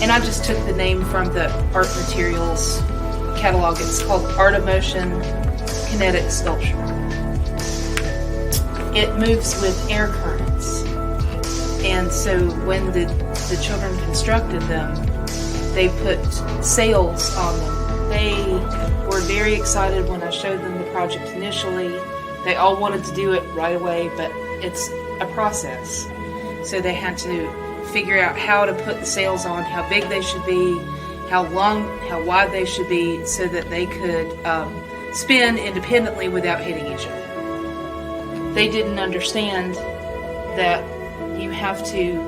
And I just took the name from the art materials catalog. It's called Art of Motion Kinetic Sculpture. It moves with air currents. And so when the children constructed them, they put sails on them. They were very excited when I showed them the project initially. They all wanted to do it right away, but it's a process. So they had to figure out how to put the sails on, how big they should be, how long, how wide they should be, so that they could spin independently without hitting each other. They didn't understand that you have to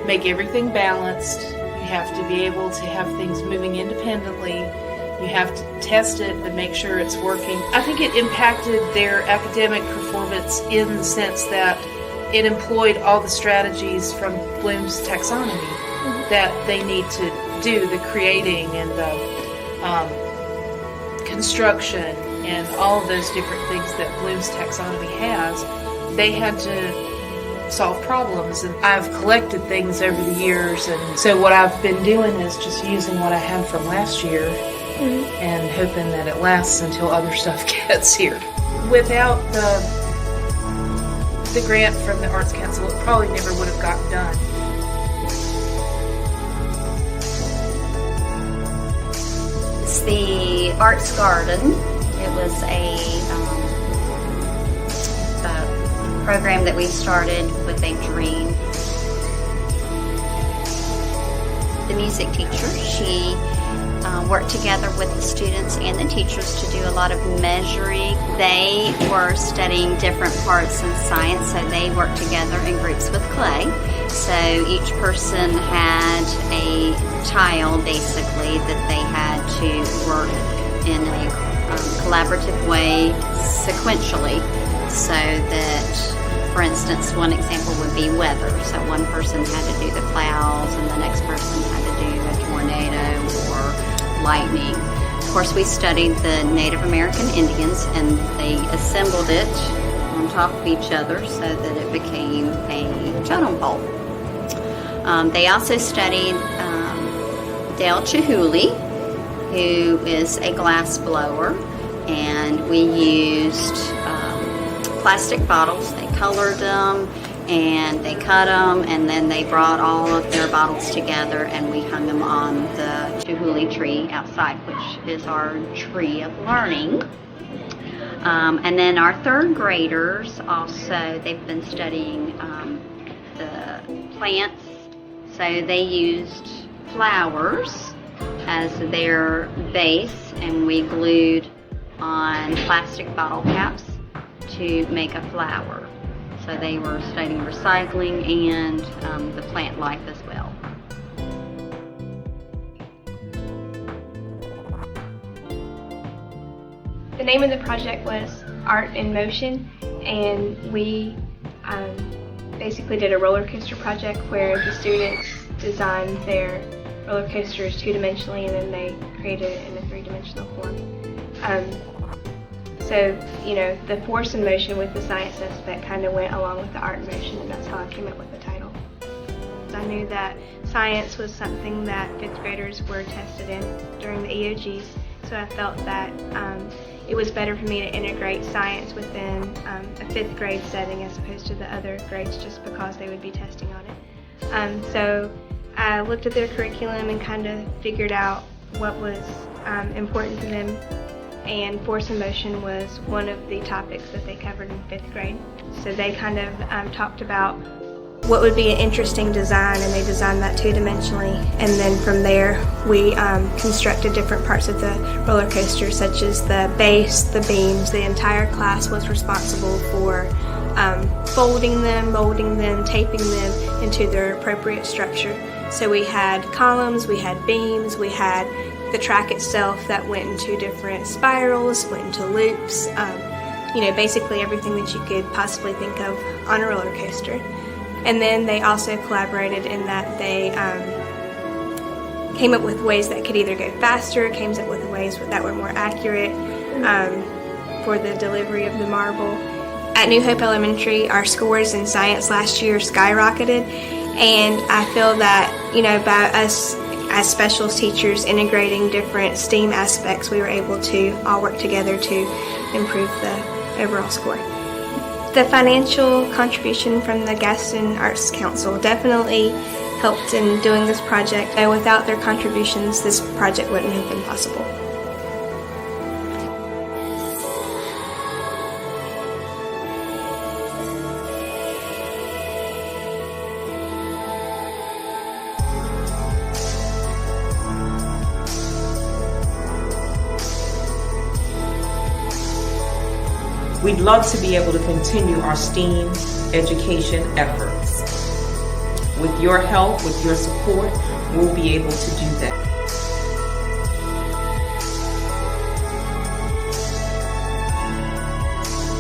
make everything balanced. You have to be able to have things moving independently. You have to test it and make sure it's working. I think it impacted their academic performance in the sense that it employed all the strategies from Bloom's taxonomy that they need to do, the creating and the construction and all of those different things that Bloom's taxonomy has. They had to solve problems, and I've collected things over the years, and so what I've been doing is just using what I had from last year and hoping that it lasts until other stuff gets here. Without the grant from the Arts Council, it probably never would have gotten done. It's the Arts Garden. It was a program that we started with a dream. The music teacher, she worked together with the students and the teachers to do a lot of measuring. They were studying different parts in science, so they worked together in groups with clay. So each person had a tile, basically, that they had to work in a collaborative way sequentially, so that, for instance, one example would be weather. So one person had to do the clouds and the next person had to do a tornado or lightning. Of course, we studied the Native American Indians, and they assembled it on top of each other so that it became a totem pole. They also studied Dale Chihuly, who is a glass blower, and we used plastic bottles. They colored them and they cut them, and then they brought all of their bottles together and we hung them on the Chihuly tree outside, which is our tree of learning. And then our third graders also, they've been studying the plants. So they used flowers as their base, and we glued on plastic bottle caps to make a flower. So they were studying recycling and the plant life as well. The name of the project was Art in Motion, and we basically did a roller coaster project where the students designed their roller coasters two-dimensionally, and then they created it in a three-dimensional form. So, you know, the force in motion with the science aspect kind of went along with the art in motion, and that's how I came up with the title. I knew that science was something that fifth graders were tested in during the EOGs, so I felt that it was better for me to integrate science within a fifth grade setting as opposed to the other grades, just because they would be testing on it. So I looked at their curriculum and kind of figured out what was important to them, and force and motion was one of the topics that they covered in fifth grade. So they kind of talked about what would be an interesting design, and they designed that two-dimensionally, and then from there we constructed different parts of the roller coaster, such as the base, the beams. The entire class was responsible for folding them, molding them, taping them into their appropriate structure. So we had columns, we had beams, we had the track itself that went into different spirals, went into loops, you know, basically everything that you could possibly think of on a roller coaster. And then they also collaborated in that they came up with ways that could either go faster, came up with ways that were more accurate for the delivery of the marble. At New Hope Elementary, our scores in science last year skyrocketed, and I feel that, you know, by us as specials teachers integrating different STEAM aspects, we were able to all work together to improve the overall score. The financial contribution from the Gaston Arts Council definitely helped in doing this project. Without their contributions, this project wouldn't have been possible. We'd love to be able to continue our STEAM education efforts. With your help, with your support, we'll be able to do that.